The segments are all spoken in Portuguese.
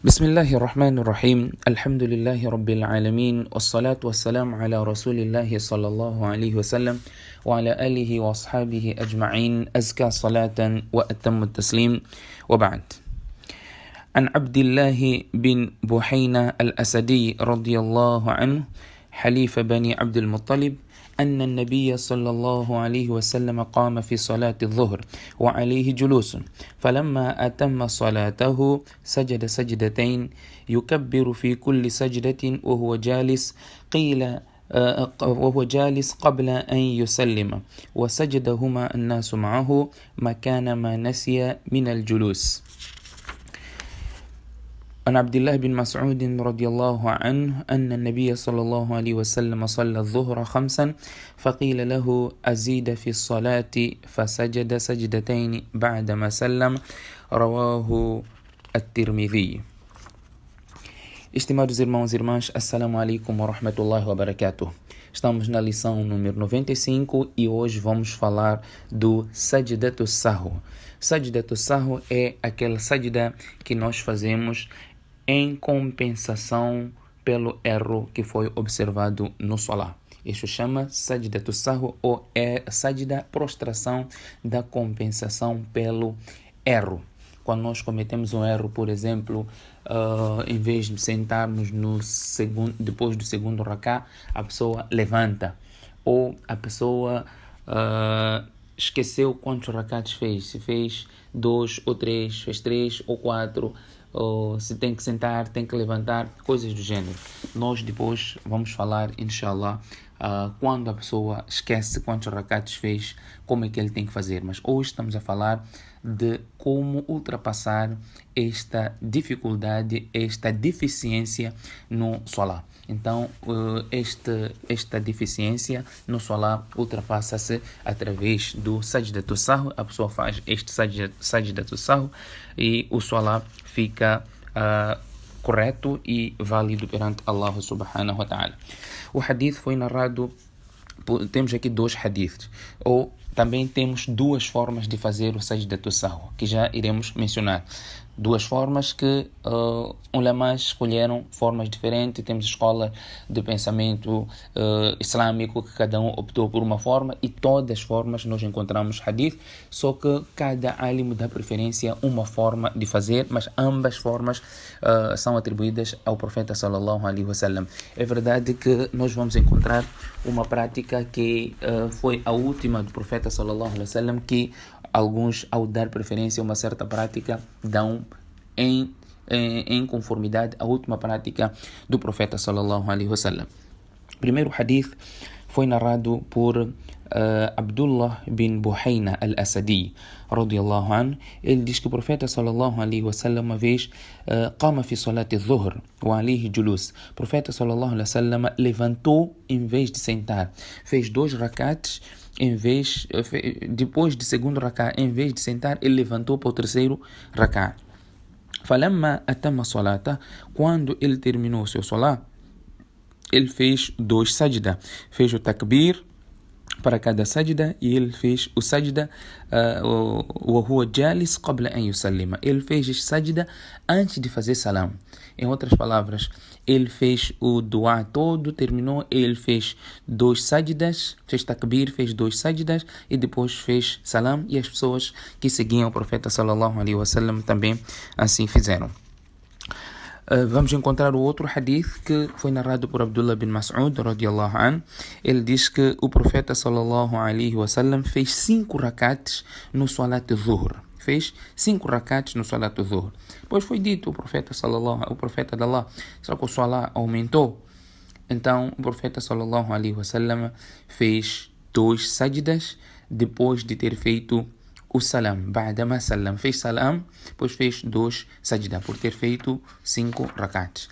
بسم الله الرحمن الرحيم الحمد لله رب العالمين والصلاة والسلام على رسول الله صلى الله عليه وسلم وعلى آله وأصحابه أجمعين أزكى صلاة وأتم التسليم وبعد. عن عبد الله بن بحينة الأسدي رضي الله عنه حليف بني عبد المطلب أن النبي صلى الله عليه وسلم قام في صلاة الظهر وعليه جلوس، فلما أتم صلاته سجد سجدتين يكبر في كل سجدة وهو جالس قبل أن يسلم، وسجدهما الناس معه مكان ما نسي من الجلوس. عن عبد الله بن مسعود رضي الله عنه أن النبي صلى الله عليه وسلم صلى الظهر 5 فقيل له أزيد في الصلاة فسجد سجدتين بعدما سلم، رواه الترمذي. Estimados irmãos e irmãs, Assalamu alaikum wa rahmatullahi wa barakatuh. Estamos na lição número 95 e hoje vamos falar do Sajdatu Sahw. Sajdatu Sahw é aquele sajda que nós fazemos em compensação pelo erro que foi observado no Salah. Isso chama Sajdatu Sahw ou é sajda prostração da compensação pelo erro. Quando nós cometemos um erro, por exemplo, em vez de sentarmos depois do segundo raká, a pessoa levanta. Ou a pessoa esqueceu quantos rakats fez. Se fez 2 ou 3, fez 3 ou 4, ou se tem que sentar, tem que levantar, coisas do gênero. Nós depois vamos falar, inshallah, quando a pessoa esquece quantos rakats fez, como é que ele tem que fazer. Mas hoje estamos a falar de como ultrapassar esta dificuldade, esta deficiência no Salah. Então, esta deficiência no Salah ultrapassa-se através do Sajdatu Sahw. A pessoa faz este Sajdatu Sahw e o Salah fica correto e válido perante Allah subhanahu wa ta'ala. O hadith foi narrado, temos aqui 2 hadiths, ou também temos 2 formas de fazer o Sajdatu Sahw, que já iremos mencionar. 2 formas que ulemas escolheram formas diferentes. Temos escola de pensamento islâmico que cada um optou por uma forma, e todas as formas nós encontramos hadith, só que cada alim dá preferência uma forma de fazer, mas ambas formas são atribuídas ao profeta sallallahu alaihi wasallam. É verdade que nós vamos encontrar uma prática que foi a última do profeta sallallahu alaihi wasallam, que alguns, ao dar preferência a uma certa prática, dão em conformidade à última prática do profeta sallallahu alaihi wasallam. Primeiro hadith foi narrado por Abdullah bin Buhayna al-Asadi radiyallahu anhu. Ele diz que o profeta sallallahu alaihi wasallam uma vez qama fi salati dhuhr wa alayhi julus. O profeta sallallahu alaihi wasallam levantou em vez de sentar, fez 2 rakats. Depois do segundo raká, em vez de sentar, ele levantou para o terceiro raká. فَلَمَّا أَتَمَّ صَلَاتَهُ, quando ele terminou o seu salah, ele fez 2 sajda. Fez o takbir para cada sajda e ele fez o sajda وَهُوَ جَالِسْ قَبْلَ أَنْ يُسَلِّمَ. Ele fez este sajda antes de fazer salam. Em outras palavras, ele fez o dua todo, terminou, ele fez 2 sajdas, fez takbir, fez 2 sajdas e depois fez salam, e as pessoas que seguiam o profeta sallallahu alaihi wasallam também assim fizeram. Vamos encontrar o outro hadith que foi narrado por Abdullah bin Mas'ud radiyallahu anhu. Ele diz que o profeta sallallahu alaihi wasallam fez 5 rakats no salat dhuhr. Fez 5 rakats no salat dhuhr. Depois foi dito o profeta de Allah, será que o salat aumentou? Então o profeta sallallahu alaihi wasallam fez 2 sajdas depois de ter feito o salam, ba'dama salam, fez salam, depois fez 2 sajda, por ter feito 5 rakats.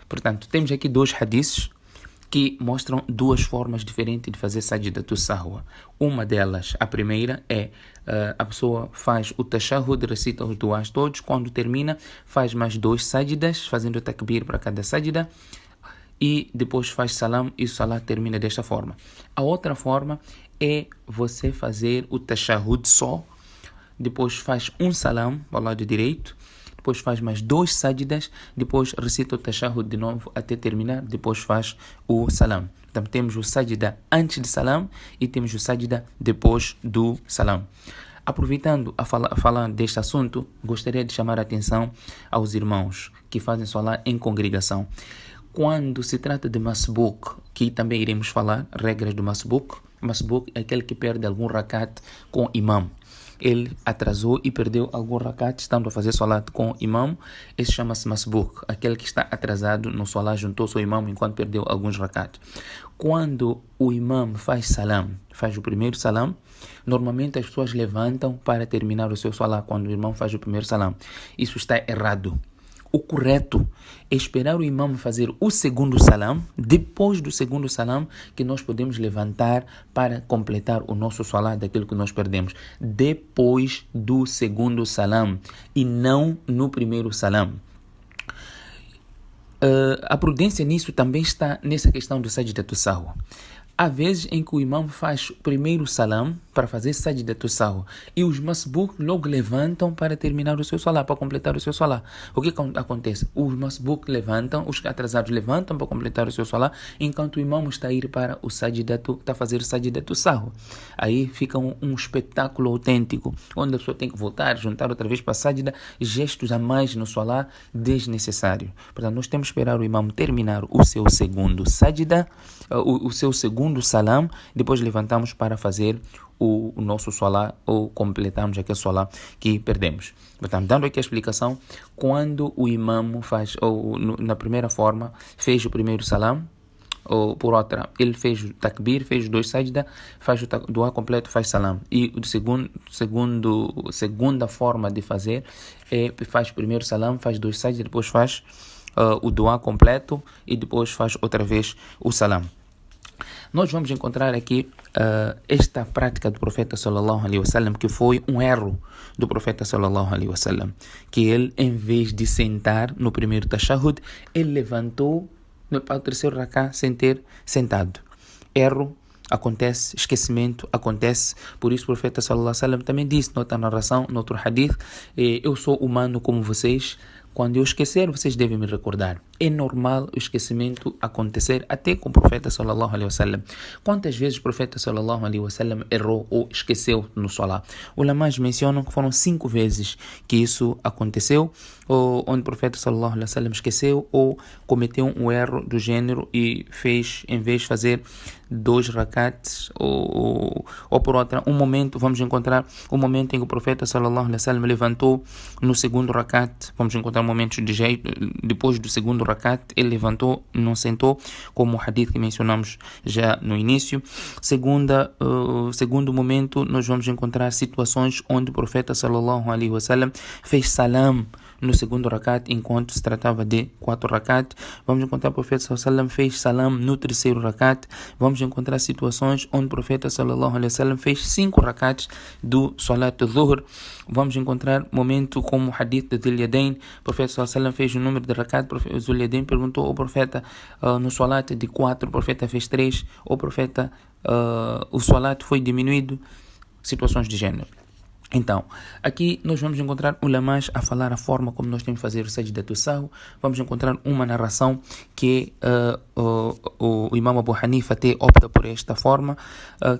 Portanto, temos aqui 2 hadiths que mostram 2 formas diferentes de fazer Sajdatu Sahw. Uma delas, a primeira, é a pessoa faz o tashahhud, recita os duas todos, quando termina, faz mais 2 sajdas, fazendo takbir para cada sajda, e depois faz salam, e o salat termina desta forma. A outra forma é você fazer o tashahhud só, depois faz um salam ao lado direito, depois faz mais 2 sajdas, depois recita o tashahhud de novo até terminar, depois faz o salam. Então temos o sajda antes de salam e temos o sajda depois do salam. Aproveitando a falar deste assunto, gostaria de chamar a atenção aos irmãos que fazem salat em congregação. Quando se trata de masbuk, que também iremos falar, regras do masbuk é aquele que perde algum rakat com imam. Ele atrasou e perdeu algum rakat estando a fazer salat com imam. Esse chama-se masbuk, aquele que está atrasado no salat, juntou-se ao imam enquanto perdeu alguns rakat. Quando o imam faz salam, faz o primeiro salam, normalmente as pessoas levantam para terminar o seu salat quando o imam faz o primeiro salam. Isso está errado. O correto é esperar o imam fazer o segundo salam, depois do segundo salam que nós podemos levantar para completar o nosso salat daquilo que nós perdemos. Depois do segundo salam e não no primeiro salam. A prudência nisso também está nessa questão do sajdat as-sahw. Há vezes em que o imam faz o primeiro salam para fazer sajdat as-sahw e os masbuk logo levantam para terminar o seu salat, para completar o seu salat. O que acontece? Os masbuk levantam, os atrasados levantam para completar o seu salat, enquanto o imam está a ir para o sajdat, está a fazer o sajdat as-sahw. Aí fica um espetáculo autêntico, onde a pessoa tem que voltar, juntar outra vez para a sajda, gestos a mais no salat desnecessário. Portanto, nós temos que esperar o imam terminar o seu segundo sajda, o seu segundo salam, depois levantamos para fazer o nosso salat ou completamos aquele salat que perdemos. Portanto, dando aqui a explicação, quando o imam faz, ou na primeira forma, fez o primeiro salam, ou por outra, ele fez o takbir, fez os 2 sajda, faz o dua completo, faz salam. E o segunda forma de fazer é faz primeiro salam, faz 2 sajda, depois faz o dua completo e depois faz outra vez o salam. Nós vamos encontrar aqui esta prática do profeta sallallahu alaihi wasallam, que foi um erro do profeta sallallahu alaihi wasallam, que ele, em vez de sentar no primeiro tashahhud, ele levantou para o terceiro rakah sem ter sentado. Erro acontece, esquecimento acontece, por isso o profeta sallallahu alaihi wasallam também disse noutra narração, noutro hadith, eu sou humano como vocês, quando eu esquecer, vocês devem me recordar. É normal o esquecimento acontecer até com o profeta sallallahu alaihi wasallam. Quantas vezes o profeta sallallahu alaihi wasallam errou ou esqueceu no salat? Ulamás mencionam que foram 5 vezes que isso aconteceu, onde o profeta sallallahu alaihi wasallam esqueceu ou cometeu um erro do gênero e fez, em vez de fazer 2 rakats ou por outra, vamos encontrar um momento em que o profeta sallallahu alaihi wasallam levantou no segundo rakat. Vamos encontrar momentos de jeito, depois do segundo rakat, ele levantou, não sentou, como o hadith que mencionamos já no início. Segundo momento, nós vamos encontrar situações onde o profeta sallallahu alaihi wasallam fez salam no segundo rakat, enquanto se tratava de 4 rakat. Vamos encontrar o profeta sallallahu alaihi wasallam fez salam no terceiro rakat. Vamos encontrar situações onde o profeta sallallahu alaihi wasallam fez 5 rakats do salat dhuhr. Vamos encontrar momento como o hadith de Dhul Yadayn, o profeta sallallahu alaihi wasallam fez o número de rakat, o Dhul Yadayn perguntou ao profeta, no salat de 4, o profeta fez 3, o profeta, o salat foi diminuído, situações de gênero. Então, aqui nós vamos encontrar ulamás a falar a forma como nós temos que fazer o sajdat as-sahw. Vamos encontrar uma narração que o imam Abu Hanifa até opta por esta forma,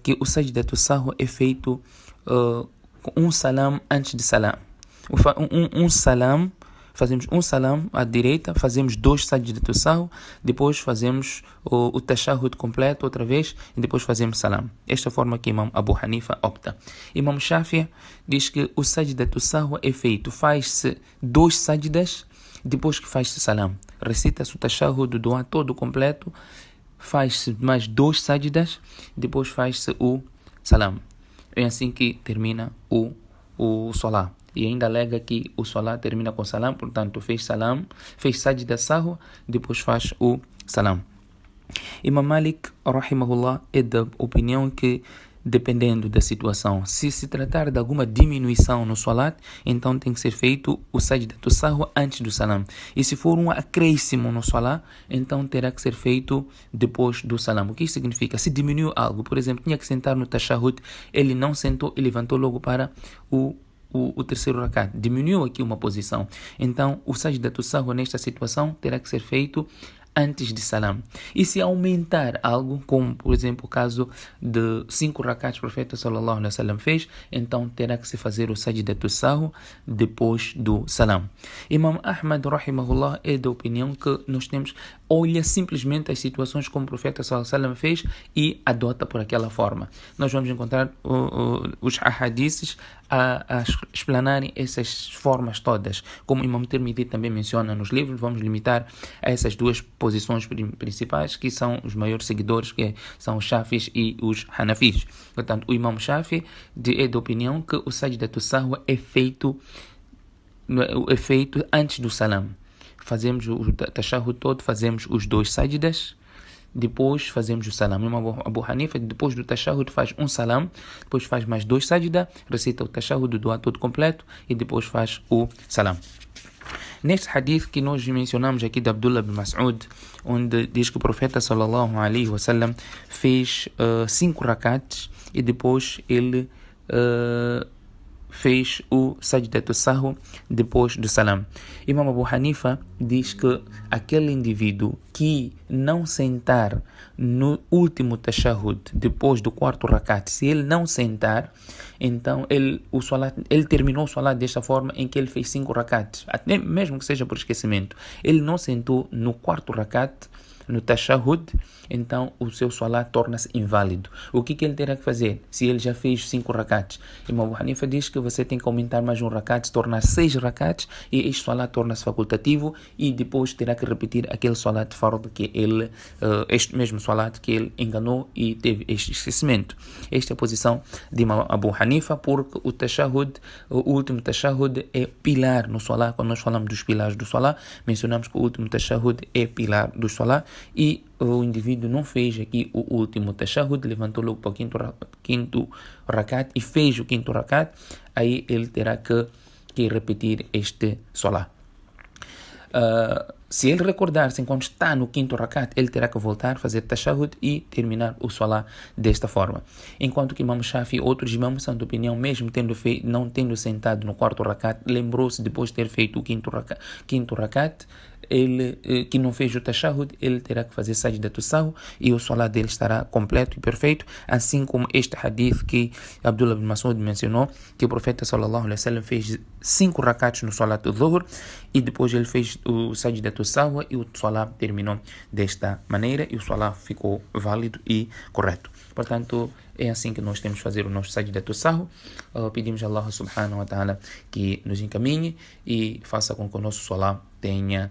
que o sajdat as-sahw é feito com um salam antes de salam. Fazemos um salam à direita, fazemos 2 sajdat as-sahw, depois fazemos o tashahhud completo outra vez e depois fazemos salam. Esta forma que Imam Abu Hanifa opta. Imam Shafi'i diz que o sajdat as-sahw é feito, faz-se 2 sajdas depois que faz-se salam. Recita-se o tashahhud, o dua todo completo, faz-se mais 2 sajdas, depois faz-se o salam. É assim que termina o salat. E ainda alega que o salat termina com salam, portanto fez sajda as-sahw, depois faz o salam. Imam Malik, rahimahullah, é da opinião que, dependendo da situação, se se tratar de alguma diminuição no salat, então tem que ser feito o sajda as-sahw antes do salam. E se for um acréscimo no salat, então terá que ser feito depois do salam. O que isso significa? Se diminuiu algo, por exemplo, tinha que sentar no tashahhud, ele não sentou e levantou logo para o o terceiro rakat, diminuiu aqui uma posição. Então, o sajdatu sahwi nesta situação terá que ser feito antes de salam. E se aumentar algo, como por exemplo o caso de 5 rakats o profeta sallallahu alaihi wasallam fez, então terá que se fazer o sajdatu sahwi depois do salam. Imam Ahmad rahimahullah é da opinião que nós temos, olha simplesmente as situações como o profeta sallallahu alaihi wasallam fez e adota por aquela forma. Nós vamos encontrar os ahadiths a explanarem essas formas todas. Como Imam Tirmidhi também menciona nos livros, vamos limitar a essas duas posições principais, que são os maiores seguidores, que são os Shafis e os Hanafis. Portanto, o Imam Shafi é da opinião que o sajdatu sahwi é feito antes do salam. Fazemos o tashahhud todo, fazemos os 2 sajdas, depois fazemos o salam. Abu Hanifa, depois do tashahhud, faz um salam, depois faz mais 2 sajda, recita o tashahhud, o dua todo completo e depois faz o salam. Neste hadith que nós mencionamos aqui de Abdullah bin Mas'ud, onde diz que o profeta sallallahu alaihi wasallam fez 5 rakats e depois ele fez o sajdatu sahwi depois do salam. Imam Abu Hanifa diz que aquele indivíduo que não sentar no último tashahhud depois do 4º rakat, se ele não sentar, então ele terminou o salat desta forma em que ele fez 5 rakats, até mesmo que seja por esquecimento. Ele não sentou no 4º rakat, no tashahhud, então o seu salat torna-se inválido. O que ele terá que fazer? Se ele já fez 5 rakats, Imam Abu Hanifa diz que você tem que aumentar mais um rakat, se torna 6 rakats, e este salat torna-se facultativo, e depois terá que repetir aquele salat fard que ele, este mesmo salat que ele enganou e teve este esquecimento. Esta é a posição de Imam Abu Hanifa, porque o tashahhud, o último tashahhud é pilar no salat. Quando nós falamos dos pilares do salat, mencionamos que o último tashahhud é pilar do salat, e o indivíduo não fez aqui o último tashahhud, levantou logo para o quinto rakat e fez o 5º rakat, aí ele terá que repetir este salat. Se ele recordar-se enquanto está no 5º rakat, ele terá que voltar, fazer tashahhud e terminar o salat desta forma. Enquanto que Imam Shafi e outros imãs são de opinião, mesmo não tendo sentado no 4º rakat, lembrou-se depois de ter feito o 5º rakat, ele que não fez o tashahhud, ele terá que fazer sajdatu sahwi e o salat dele estará completo e perfeito, assim como este hadith que Abdullah bin Mas'ud mencionou, que o profeta sallallahu alaihi wasallam fez 5 rakats no salat do dhuhr e depois ele fez o sajdatu sahwi e o salat terminou desta maneira e o salat ficou válido e correto. Portanto, é assim que nós temos que fazer o nosso sajdatu sahwi. Pedimos a Allah subhanahu wa ta'ala que nos encaminhe e faça com que o nosso salat tenha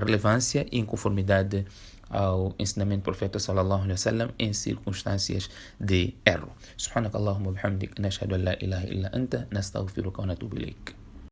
relevância e em conformidade ao ensinamento do profeta sallallahu alaihi wasallam em circunstâncias de erro. Subhanakallahumma wa bihamdik, nashhadu an la ilaha illa anta, nastaghfiruka wa natubu ilayk.